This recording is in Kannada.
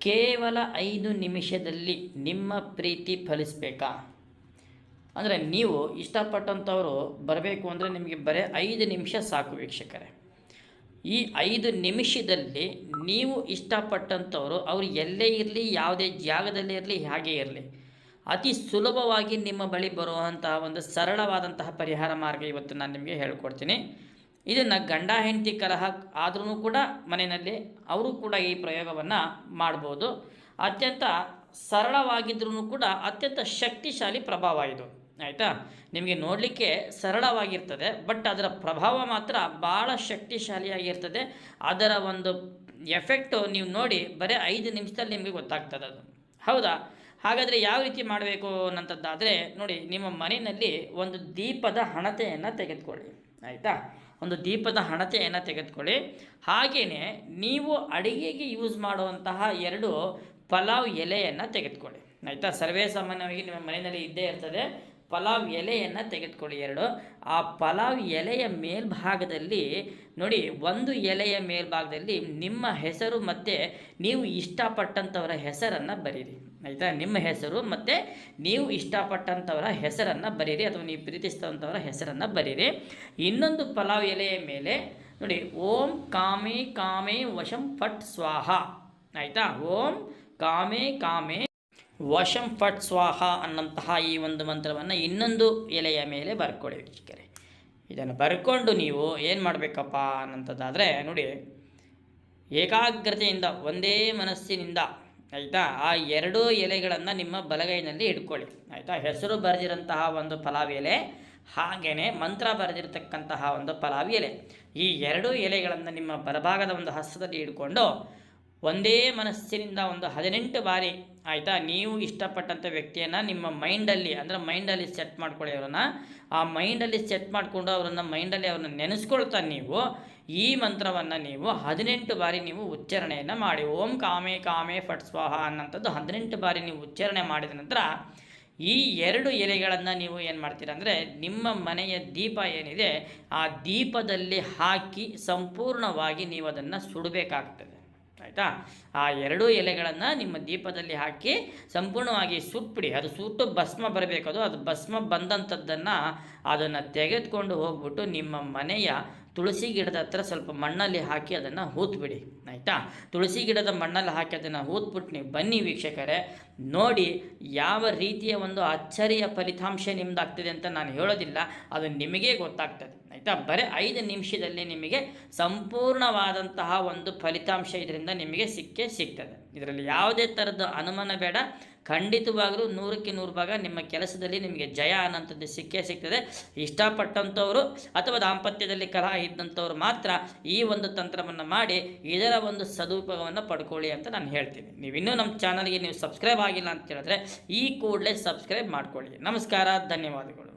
ಕೇವಲ 5 ನಿಮಿಷದಲ್ಲಿ ನಿಮ್ಮ ಪ್ರೀತಿ ಫಲಿಸಬೇಕಾ? ಅಂದರೆ ನೀವು ಇಷ್ಟಪಟ್ಟಂಥವರು ಬರಬೇಕು ಅಂದರೆ ನಿಮಗೆ ಬರೀ 5 ನಿಮಿಷ ಸಾಕು ವೀಕ್ಷಕರೇ. ಈ 5 ನಿಮಿಷದಲ್ಲಿ ನೀವು ಇಷ್ಟಪಟ್ಟಂಥವರು ಅವರು ಎಲ್ಲೇ ಇರಲಿ, ಯಾವುದೇ ಜಾಗದಲ್ಲಿ ಇರಲಿ, ಹಾಗೇ ಇರಲಿ, ಅತಿ ಸುಲಭವಾಗಿ ನಿಮ್ಮ ಬಳಿ ಬರುವಂತಹ ಒಂದು ಸರಳವಾದಂತಹ ಪರಿಹಾರ ಮಾರ್ಗ ಇವತ್ತು ನಾನು ನಿಮಗೆ ಹೇಳ್ಕೊಡ್ತೀನಿ. ಇದನ್ನು ಗಂಡ ಹೆಂಡತಿ ಕಲಹ ಆದ್ರೂ ಕೂಡ ಮನೆಯಲ್ಲಿ ಅವರು ಕೂಡ ಈ ಪ್ರಯೋಗವನ್ನು ಮಾಡ್ಬೋದು. ಅತ್ಯಂತ ಸರಳವಾಗಿದ್ರೂ ಕೂಡ ಅತ್ಯಂತ ಶಕ್ತಿಶಾಲಿ ಪ್ರಭಾವ ಇದು, ಆಯಿತಾ. ನಿಮಗೆ ನೋಡಲಿಕ್ಕೆ ಸರಳವಾಗಿರ್ತದೆ, ಬಟ್ ಅದರ ಪ್ರಭಾವ ಮಾತ್ರ ಭಾಳ ಶಕ್ತಿಶಾಲಿಯಾಗಿರ್ತದೆ. ಅದರ ಒಂದು ಎಫೆಕ್ಟು ನೀವು ನೋಡಿ ಬರೀ 5 ನಿಮಿಷದಲ್ಲಿ ನಿಮಗೆ ಗೊತ್ತಾಗ್ತದೆ ಅದು, ಹೌದಾ? ಹಾಗಾದರೆ ಯಾವ ರೀತಿ ಮಾಡಬೇಕು ಅನ್ನೋಂಥದ್ದಾದರೆ ನೋಡಿ, ನಿಮ್ಮ ಮನೆಯಲ್ಲಿ ಒಂದು ದೀಪದ ಹಣತೆಯನ್ನು ತೆಗೆದುಕೊಳ್ಳಿ, ಆಯಿತಾ. ಒಂದು ದೀಪದ ಹಣತೆಯನ್ನು ತೆಗೆದುಕೊಳ್ಳಿ. ಹಾಗೆಯೇ ನೀವು ಅಡಿಗೆಗೆ ಯೂಸ್ ಮಾಡುವಂತಹ 2 ಪಲಾವ್ ಎಲೆಯನ್ನು ತೆಗೆದುಕೊಳ್ಳಿ, ಆಯಿತಾ. ಸರ್ವೇ ಸಾಮಾನ್ಯವಾಗಿ ನಿಮ್ಮ ಮನೆಯಲ್ಲಿ ಇದ್ದೇ ಇರ್ತದೆ. ಪಲಾವ್ ಎಲೆಯನ್ನು ತೆಗೆದುಕೊಳ್ಳಿ 2. ಆ ಪಲಾವ್ ಎಲೆಯ ಮೇಲ್ಭಾಗದಲ್ಲಿ ನೋಡಿ, ಒಂದು ಎಲೆಯ ಮೇಲ್ಭಾಗದಲ್ಲಿ ನಿಮ್ಮ ಹೆಸರು ಮತ್ತು ನೀವು ಇಷ್ಟಪಟ್ಟಂಥವರ ಹೆಸರನ್ನು ಬರೀರಿ, ಆಯಿತಾ. ನಿಮ್ಮ ಹೆಸರು ಮತ್ತು ನೀವು ಇಷ್ಟಪಟ್ಟಂಥವರ ಹೆಸರನ್ನು ಬರೀರಿ, ಅಥವಾ ನೀವು ಪ್ರೀತಿಸಿದಂಥವರ ಹೆಸರನ್ನು ಬರೀರಿ. ಇನ್ನೊಂದು ಪಲಾವ್ ಎಲೆಯ ಮೇಲೆ ನೋಡಿ, ಓಂ ಕಾಮೇ ಕಾಮೇ ವಶಂ ಫಟ್ ಸ್ವಾಹ, ಆಯಿತಾ. ಓಂ ಕಾಮೇ ಕಾಮೇ ವಶಂ ಫಟ್ ಸ್ವಾಹ ಅನ್ನಂತಹ ಈ ಒಂದು ಮಂತ್ರವನ್ನು ಇನ್ನೊಂದು ಎಲೆಯ ಮೇಲೆ ಬರ್ಕೊಳ್ಳಿ ವೀಕ್ಷಕರೇ. ಇದನ್ನು ಬರ್ಕೊಂಡು ನೀವು ಏನು ಮಾಡಬೇಕಪ್ಪ ಅನ್ನೋಂಥದ್ದಾದರೆ ನೋಡಿ, ಏಕಾಗ್ರತೆಯಿಂದ ಒಂದೇ ಮನಸ್ಸಿನಿಂದ, ಆಯಿತಾ, ಆ 2 ಎಲೆಗಳನ್ನು ನಿಮ್ಮ ಬಲಗೈನಲ್ಲಿ ಇಟ್ಕೊಳ್ಳಿ, ಆಯಿತಾ. ಹೆಸರು ಬರೆದಿರಂತಹ ಒಂದು ಪಲಾವ್ ಎಲೆ, ಹಾಗೆಯೇ ಮಂತ್ರ ಬರೆದಿರತಕ್ಕಂತಹ ಒಂದು ಪಲಾವ್ ಎಲೆ, ಈ 2 ಎಲೆಗಳನ್ನು ನಿಮ್ಮ ಬಲಭಾಗದ ಒಂದು ಹಸ್ತದಲ್ಲಿ ಇಟ್ಕೊಂಡು ಒಂದೇ ಮನಸ್ಸಿನಿಂದ ಒಂದು 18 ಬಾರಿ, ಆಯಿತಾ, ನೀವು ಇಷ್ಟಪಟ್ಟಂಥ ವ್ಯಕ್ತಿಯನ್ನು ನಿಮ್ಮ ಮೈಂಡಲ್ಲಿ ಸೆಟ್ ಮಾಡ್ಕೊಳ್ಳಿ. ಅವರನ್ನು ಆ ಮೈಂಡಲ್ಲಿ ಸೆಟ್ ಮಾಡಿಕೊಂಡು ಮೈಂಡಲ್ಲಿ ಅವ್ರನ್ನ ನೆನೆಸ್ಕೊಳ್ತಾ ನೀವು ಈ ಮಂತ್ರವನ್ನು ನೀವು 18 ಬಾರಿ ನೀವು ಉಚ್ಚಾರಣೆಯನ್ನು ಮಾಡಿ. ಓಂ ಕಾಮೇ ಕಾಮೇ ಫಟ್ ಸ್ವಾಹ ಅನ್ನೋಂಥದ್ದು 18 ಬಾರಿ ನೀವು ಉಚ್ಚಾರಣೆ ಮಾಡಿದ ನಂತರ ಈ 2 ಎಲೆಗಳನ್ನು ನೀವು ಏನು ಮಾಡ್ತೀರ ಅಂದರೆ, ನಿಮ್ಮ ಮನೆಯ ದೀಪ ಏನಿದೆ ಆ ದೀಪದಲ್ಲಿ ಹಾಕಿ ಸಂಪೂರ್ಣವಾಗಿ ನೀವು ಅದನ್ನು ಸುಡಬೇಕಾಗ್ತದೆ, ಆಯಿತಾ. ಆ 2 ಎಲೆಗಳನ್ನು ನಿಮ್ಮ ದೀಪದಲ್ಲಿ ಹಾಕಿ ಸಂಪೂರ್ಣವಾಗಿ ಸುಟ್ಬಿಡಿ. ಅದು ಸುಟ್ಟು ಭಸ್ಮ ಬರಬೇಕು. ಅದು ಭಸ್ಮ ಬಂದಂಥದ್ದನ್ನು ಅದನ್ನು ತೆಗೆದುಕೊಂಡು ಹೋಗ್ಬಿಟ್ಟು ನಿಮ್ಮ ಮನೆಯ ತುಳಸಿ ಗಿಡದ ಹತ್ರ ಸ್ವಲ್ಪ ಮಣ್ಣಲ್ಲಿ ಹಾಕಿ ಅದನ್ನು ಹೂತ್ಬಿಡಿ, ಆಯಿತಾ. ತುಳಸಿ ಗಿಡದ ಮಣ್ಣಲ್ಲಿ ಹಾಕಿ ಅದನ್ನು ಹೂತ್ಬಿಟ್ಟು ನೀವು ಬನ್ನಿ ವೀಕ್ಷಕರೇ. ನೋಡಿ ಯಾವ ರೀತಿಯ ಒಂದು ಅಚ್ಚರಿಯ ಫಲಿತಾಂಶ ನಿಮ್ಮದಾಗ್ತದೆ ಅಂತ ನಾನು ಹೇಳೋದಿಲ್ಲ, ಅದು ನಿಮಗೇ ಗೊತ್ತಾಗ್ತದೆ, ಆಯಿತಾ. ಬರೀ 5 ನಿಮಿಷದಲ್ಲಿ ನಿಮಗೆ ಸಂಪೂರ್ಣವಾದಂತಹ ಒಂದು ಫಲಿತಾಂಶ ಇದರಿಂದ ನಿಮಗೆ ಸಿಗ್ತದೆ. ಇದರಲ್ಲಿ ಯಾವುದೇ ಥರದ ಅನುಮಾನ ಬೇಡ. ಖಂಡಿತವಾಗಲೂ 100ಕ್ಕೆ 100 ಭಾಗ ನಿಮ್ಮ ಕೆಲಸದಲ್ಲಿ ನಿಮಗೆ ಜಯ ಅನ್ನೋಂಥದ್ದು ಸಿಗ್ತದೆ. ಇಷ್ಟಪಟ್ಟಂಥವರು ಅಥವಾ ದಾಂಪತ್ಯದಲ್ಲಿ ಕಲಹ ಇದ್ದಂಥವ್ರು ಮಾತ್ರ ಈ ಒಂದು ತಂತ್ರವನ್ನು ಮಾಡಿ ಇದರ ಒಂದು ಸದುಪಯೋಗವನ್ನು ಪಡ್ಕೊಳ್ಳಿ ಅಂತ ನಾನು ಹೇಳ್ತೀನಿ. ನೀವಿನ್ನೂ ನಮ್ಮ ಚಾನಲ್ಗೆ ನೀವು ಸಬ್ಸ್ಕ್ರೈಬ್ ಆಗಿಲ್ಲ ಅಂತ ಹೇಳಿದ್ರೆ ಈ ಕೂಡಲೇ ಸಬ್ಸ್ಕ್ರೈಬ್ ಮಾಡ್ಕೊಳ್ಳಿ. ನಮಸ್ಕಾರ, ಧನ್ಯವಾದಗಳು.